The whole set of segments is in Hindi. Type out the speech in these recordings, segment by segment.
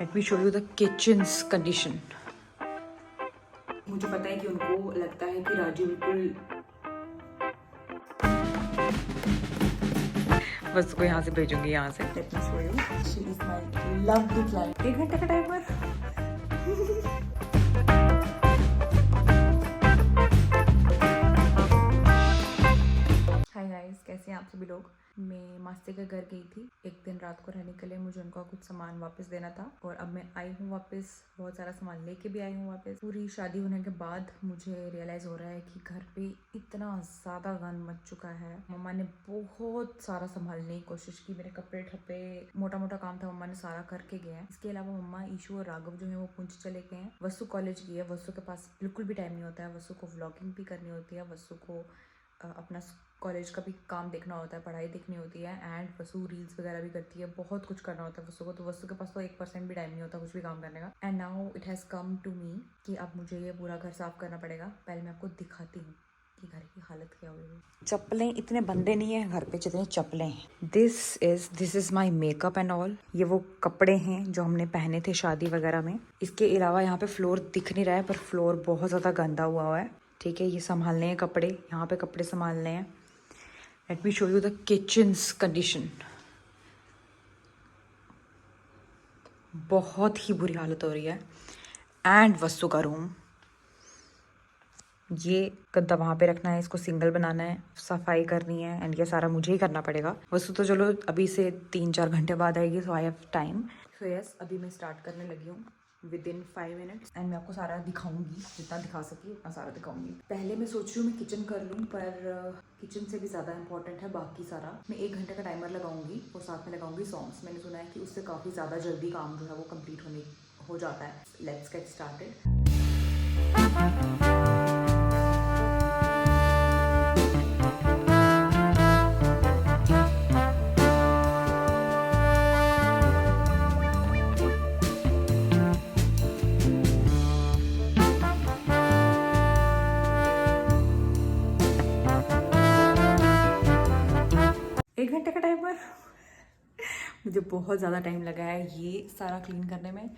Let me show you the kitchen's condition. मुझे पता है कि उनको लगता है कि राजू बिल्कुल बस को यहाँ से भेजूंगी यहाँ से। Let me show you. She is my lovely client. 1 घंटे का टाइमर। हाय गाइस, कैसे हैं आप सभी लोग। मैं मास्टर के घर गई थी एक दिन रात को रहने के लिए। मुझे उनका कुछ सामान वापस देना था और अब मैं आई हूँ वापस। बहुत सारा सामान लेके भी आई हूँ वापस। पूरी शादी होने के बाद मुझे रियलाइज हो रहा है कि घर पे इतना ज़्यादा गंद मच चुका है। मम्मा ने बहुत सारा संभालने की कोशिश की। मेरे कपड़े ठप्पे, मोटा मोटा काम था, मम्मा ने सारा करके गए हैं। इसके अलावा मम्मा, ईशू और राघव जो है वो पुंछ चले गए हैं। वसु कॉलेज गई है। वसु के पास बिल्कुल भी टाइम नहीं होता है। वसु को व्लॉगिंग भी करनी होती है। वसु को अपना कॉलेज का भी काम देखना होता है, पढ़ाई देखनी होती है एंड वसु रील्स वगैरह भी करती है। बहुत कुछ करना होता है वसु को। तो वसु के पास तो 1% भी टाइम नहीं होता कुछ भी काम करने का। And now it has come to me कि अब मुझे ये पूरा घर साफ करना पड़ेगा। पहले मैं आपको दिखाती हूँ कि घर की हालत क्या हुई। चप्पलें इतने बंदे नहीं है घर पे जितनी चप्पलें हैं। This is my makeup and all. ये वो कपड़े हैं जो हमने पहने थे शादी वगैरह में। इसके अलावा यहाँ पे फ्लोर दिख नहीं रहा है, पर फ्लोर बहुत ज़्यादा गंदा हुआ है। ठीक है, ये संभालने हैं कपड़े, यहाँ पे कपड़े संभालने हैं। Let me show you the kitchens condition. बहुत ही बुरी हालत हो रही है। एंड वस्तु का रूम, ये गद्दा वहाँ पे रखना है, इसको सिंगल बनाना है, सफाई करनी है एंड ये सारा मुझे ही करना पड़ेगा। वस्तु तो चलो अभी से 3-4 घंटे बाद आएगी, so I have time. So yes, अभी मैं स्टार्ट करने लगी हूँ विदिन 5 मिनट्स एंड मैं आपको सारा दिखाऊंगी, जितना दिखा सकी उतना सारा दिखाऊंगी। पहले मैं सोच रही हूँ मैं किचन कर लूँ, पर किचन से भी ज़्यादा इंपॉर्टेंट है बाकी सारा। मैं 1 घंटे का टाइमर लगाऊंगी और साथ में लगाऊंगी सॉन्ग्स। मैंने सुना है कि उससे काफ़ी ज़्यादा जल्दी काम जो है वो कंप्लीट हो जाता है। Let's get started. 1 घंटे का टाइमर। मुझे बहुत ज़्यादा टाइम लगा है ये सारा क्लीन करने में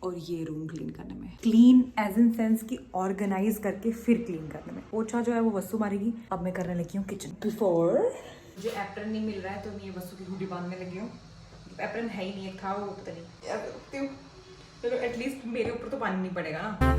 और ये रूम क्लीन करने में। क्लीन एज इन सेंस कि ऑर्गेनाइज करके फिर क्लीन करने में। पोछा जो है वो वस्तु मारेगी। अब मैं करने लगी हूँ किचन। बिफोर मुझे एप्रन नहीं मिल रहा है तो मैं ये वस्तु की हुडी बांधने लगी हूँ। एप्रन है ही नहीं, एक था वो पता नहीं। चलो एटलीस्ट मेरे ऊपर तो पानी नहीं पड़ेगा ना।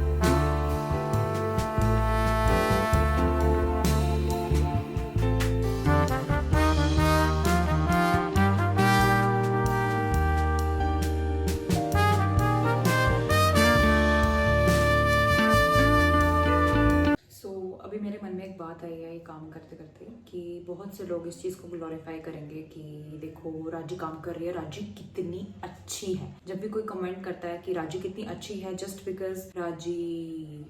अभी मेरे मन में एक बात आई है ये काम करते करते कि बहुत से लोग इस चीज़ को ग्लोरीफाई करेंगे कि देखो राजी काम कर रही है, राजी कितनी अच्छी है। जब भी कोई कमेंट करता है कि राजी कितनी अच्छी है, जस्ट बिकॉज राजी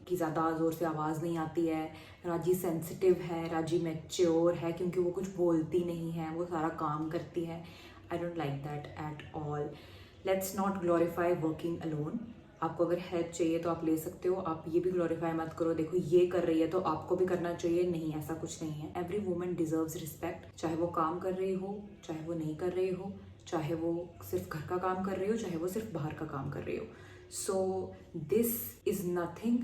की ज़्यादा ज़ोर से आवाज़ नहीं आती है, राजी सेंसिटिव है, राजी मैच्योर है क्योंकि वो कुछ बोलती नहीं है, वो सारा काम करती है। I don't like that at all. Let's not glorify working alone. आपको अगर हेल्प चाहिए तो आप ले सकते हो। आप ये भी ग्लोरीफाई मत करो, देखो ये कर रही है तो आपको भी करना चाहिए। नहीं, ऐसा कुछ नहीं है। एवरी वुमन डिजर्व्स रिस्पेक्ट, चाहे वो काम कर रही हो, चाहे वो नहीं कर रही हो, चाहे वो सिर्फ घर का काम कर रही हो, चाहे वो सिर्फ बाहर का काम कर रही हो। So this is nothing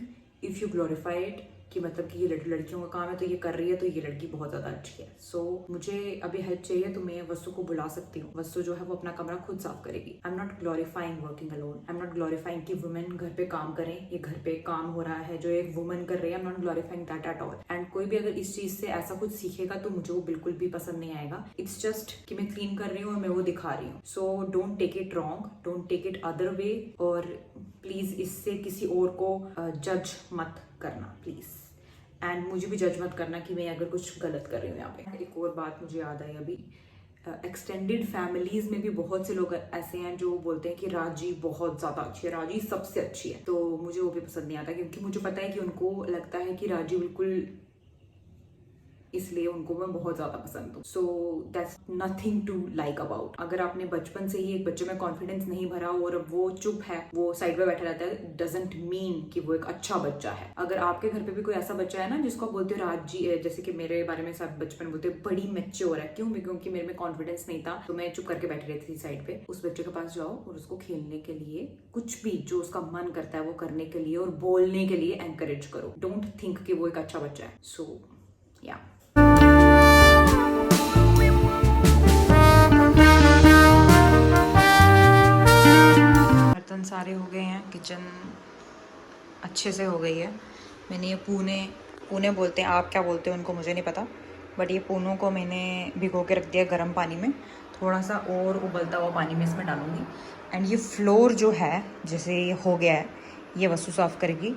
if you glorify it कि मतलब कि ये लड़कियों का काम है तो ये कर रही है तो ये लड़की बहुत ज़्यादा अच्छी है। सो मुझे अभी हेल्प चाहिए तो मैं वस्तु को बुला सकती हूँ। वस्तु जो है वो अपना कमरा खुद साफ करेगी। I am not glorifying working alone. I am not glorifying कि वुमेन घर पे काम करें। ये घर पे काम हो रहा है जो एक वुमन कर रही है। I am not glorifying that at all. And कोई भी अगर इस चीज़ से ऐसा कुछ सीखेगा तो मुझे वो बिल्कुल भी पसंद नहीं आएगा। इट्स जस्ट कि मैं क्लीन कर रही हूँ और मैं वो दिखा रही हूँ। So don't take it wrong, don't take it other way. और प्लीज़ इससे किसी और को जज मत करना प्लीज़। एंड मुझे भी जज मत करना कि मैं अगर कुछ गलत कर रही हूँ यहाँ पे। एक और बात मुझे याद आई अभी, एक्सटेंडेड फैमिलीज में भी बहुत से लोग ऐसे हैं जो बोलते हैं कि राजी बहुत ज़्यादा अच्छी है, राजी सबसे अच्छी है। तो मुझे वो भी पसंद नहीं आता क्योंकि मुझे पता है कि उनको लगता है कि राजी बिल्कुल इसलिए उनको मैं बहुत ज्यादा पसंद हूँ। So that's nothing to like about. अगर आपने बचपन से ही एक बच्चे में कॉन्फिडेंस नहीं भरा और वो चुप है, वो साइड पे बैठा रहता है, डजंट मीन कि वो एक अच्छा बच्चा है। अगर आपके घर पे भी कोई ऐसा बच्चा है ना जिसको आप बोलते हो राज जी, जैसे कि मेरे बारे में सब बचपन बोलते बड़ी मैच्योर है, क्यों? क्योंकि मेरे में कॉन्फिडेंस नहीं था, तो मैं चुप करके बैठी रहती थी साइड पे। उस बच्चे के पास जाओ और उसको खेलने के लिए, कुछ भी जो उसका मन करता है वो करने के लिए और बोलने के लिए एनकरेज करो। डोंट थिंक कि वो एक अच्छा बच्चा है। सो या बर्तन सारे हो गए हैं, किचन अच्छे से हो गई है। मैंने ये पूने बोलते हैं, आप क्या बोलते हैं उनको मुझे नहीं पता, बट ये पूनों को मैंने भिगो के रख दिया गर्म पानी में। थोड़ा सा और उबलता हुआ पानी में इसमें डालूंगी। एंड ये फ्लोर जो है, जैसे ये हो गया है, ये वसु साफ़ करेगी।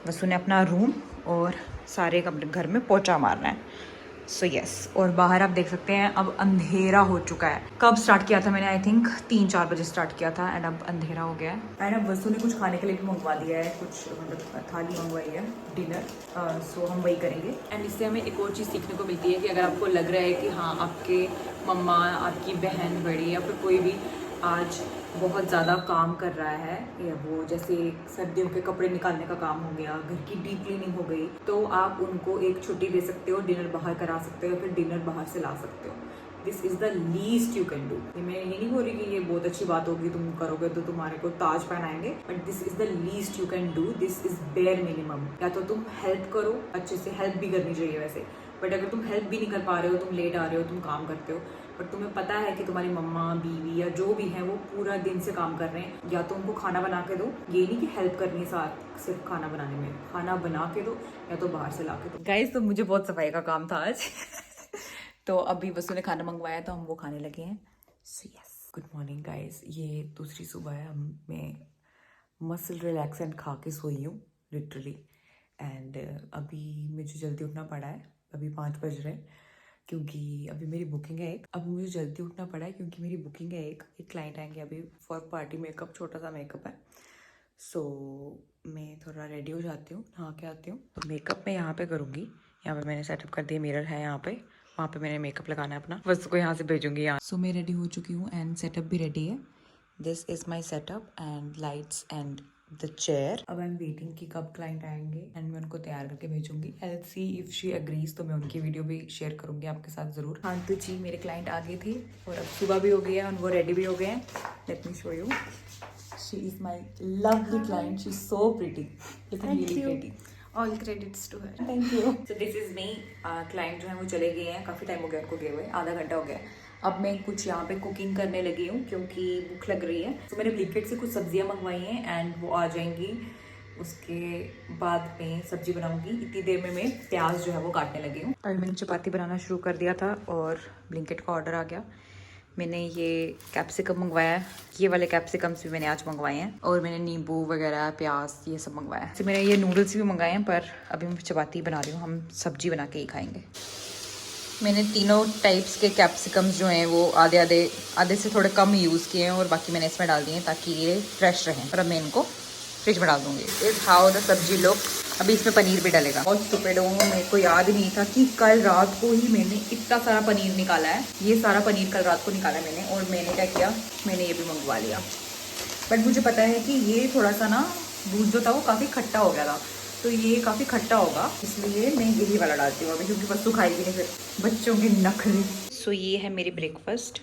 वसु ने अपना रूम और सारे कमरे घर में पोंछा मारना है। सो यस, और बाहर आप देख सकते हैं अब अंधेरा हो चुका है। कब स्टार्ट किया था मैंने? आई थिंक 3-4 बजे स्टार्ट किया था एंड अब अंधेरा हो गया है। एंड अब वसु ने कुछ खाने के लिए भी मंगवा दिया है, कुछ मतलब थाली मंगवाई है, डिनर। सो हम वही करेंगे। एंड इससे हमें एक और चीज़ सीखने को मिलती है कि अगर आपको लग रहा है कि हाँ आपके मम्मा, आपकी बहन बड़ी या फिर कोई भी आज बहुत ज़्यादा काम कर रहा है, या वो जैसे सर्दियों के कपड़े निकालने का काम हो गया, घर की डीप क्लीनिंग हो गई, तो आप उनको एक छुट्टी दे सकते हो, डिनर बाहर करा सकते हो, फिर डिनर बाहर से ला सकते हो। This is the least you can do. मैं ये नहीं बोल रही कि ये बहुत अच्छी बात होगी, तुम करोगे तो तुम्हारे को ताज पहनाएंगे, but this is the least you can do. This is bare minimum. या तो तुम हेल्प करो, अच्छे से हेल्प भी करनी चाहिए वैसे, बट अगर तुम हेल्प भी नहीं कर पा रहे हो, तुम लेट आ रहे हो, तुम काम करते हो, बट तुम्हें पता है कि तुम्हारी मम्मा, बीवी या जो भी है वो पूरा दिन से काम कर रहे हैं, या तो उनको खाना बना के दो। ये नहीं कि हेल्प करनी है साथ सिर्फ खाना बनाने में, खाना बना के दो या तो बाहर से ला के दो। गाइस, तो मुझे बहुत सफाई का काम था आज। तो अभी वसु ने खाना मंगवाया तो हम वो खाने लगे हैं। So yes, good morning guys. ये दूसरी सुबह है, मैं मसल रिलैक्सेंट खा के सोई हूँ लिटरली। एंड अभी मुझे जल्दी उठना पड़ा है, अभी 5 बज रहे हैं, क्योंकि अभी मेरी बुकिंग है एक। अब मुझे जल्दी उठना पड़ा है क्योंकि मेरी बुकिंग है एक क्लाइंट आएंगे अभी फॉर पार्टी मेकअप, छोटा सा मेकअप है। सो मैं थोड़ा रेडी हो जाती हूँ, नहा के आती हूँ। तो मेकअप मैं यहाँ पे करूँगी। यहाँ पे मैंने सेटअप कर दिया, मिरर है यहाँ पे, वहाँ पे मैंने मेकअप लगाना है अपना, बस को यहाँ से भेजूंगी यहाँ। सो मैं रेडी हो चुकी हूँ एंड सेटअप भी रेडी है। This is my setup and lights and the chair. अब आई एम वेटिंग कि कब क्लाइंट आएंगे एंड मैं उनको तैयार करके भेजूंगी। Let's see if she agrees, तो मैं उनकी वीडियो भी शेयर करूंगी आपके साथ जरूर। हाँ तो जी, मेरे क्लाइंट आ गए थे और अब सुबह भी हो गई है और वो रेडी भी हो गए हैं। Let me show you, she is my lovely client, she is so pretty, really pretty. All credits to her. Thank you. So this is me. Client जो है वो चले गए हैं, काफ़ी टाइम हो गया उनको गए हुए, आधा घंटा हो गया। अब मैं कुछ यहाँ पे कुकिंग करने लगी हूँ क्योंकि भूख लग रही है। तो मैंने ब्लिंकिट से कुछ सब्जियाँ मंगवाई हैं एंड वो आ जाएंगी, उसके बाद मैं सब्जी बनाऊंगी। इतनी देर में मैं प्याज जो है वो काटने लगी हूँ। और मैंने चपाती बनाना शुरू कर दिया था और ब्लिंकिट का ऑर्डर आ गया। मैंने ये कैप्सिकम मंगवाया है, ये वाले कैप्सिकम्स भी मैंने आज मंगवाए हैं, और मैंने नींबू वगैरह, प्याज, ये सब मंगवाया है। मैंने ये नूडल्स भी मंगाए हैं, पर अभी मैं चपाती बना रही हूँ, हम सब्जी बना के ही खाएंगे। मैंने तीनों टाइप्स के कैप्सिकम्स जो हैं वो आधे से थोड़े कम यूज़ किए हैं और बाकी मैंने इसमें डाल दिए हैं ताकि ये फ्रेश रहें। और अब मैं इनको फ्रिज में डाल दूँगी। इज़ हाउ द सब्जी लुक। अभी इसमें पनीर भी डलेगा। बहुत स्टूपिड हूँ, मेरे को याद नहीं था कि कल रात को ही मैंने इतना सारा पनीर निकाला है। ये सारा पनीर कल रात को निकाला है मैंने, और मैंने क्या किया, मैंने ये भी मंगवा लिया। बट मुझे पता है कि ये थोड़ा सा ना दूध जो था वो काफ़ी खट्टा हो गया था, तो ये काफ़ी खट्टा होगा, इसलिए मैं यही वाला डालती हूँ अभी, क्योंकि वस्तु खाएगी नहीं फिर बच्चों के नखरे। सो ये है मेरी ब्रेकफास्ट।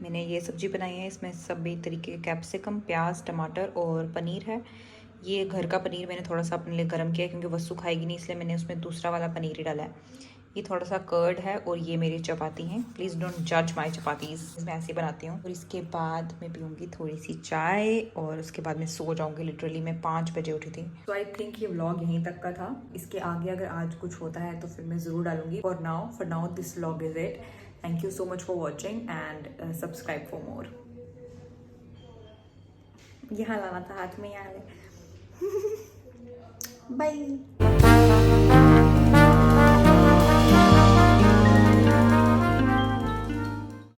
मैंने ये सब्जी बनाई है, इसमें सभी तरीके के कैप्सिकम, प्याज, टमाटर और पनीर है। ये घर का पनीर मैंने थोड़ा सा अपने लिए गर्म किया क्योंकि वस्तु खाएगी नहीं, इसलिए मैंने उसमें दूसरा वाला पनीर ही डाला है। ये थोड़ा सा कर्ड है और ये मेरी चपाती हैं। प्लीज़ डोंट जज माई चपातीज़, मैं ऐसे ही बनाती हूँ। और इसके बाद मैं पीऊँगी थोड़ी सी चाय और उसके बाद मैं सो जाऊँगी। लिटरली मैं 5 बजे उठी थी। तो आई थिंक ये व्लॉग यहीं तक का था। इसके आगे अगर आज कुछ होता है तो फिर मैं ज़रूर डालूंगी। For now this vlog is it. Thank you so much for watching and subscribe for more. यहाँ लाना था हाथ में, यहाँ बाय।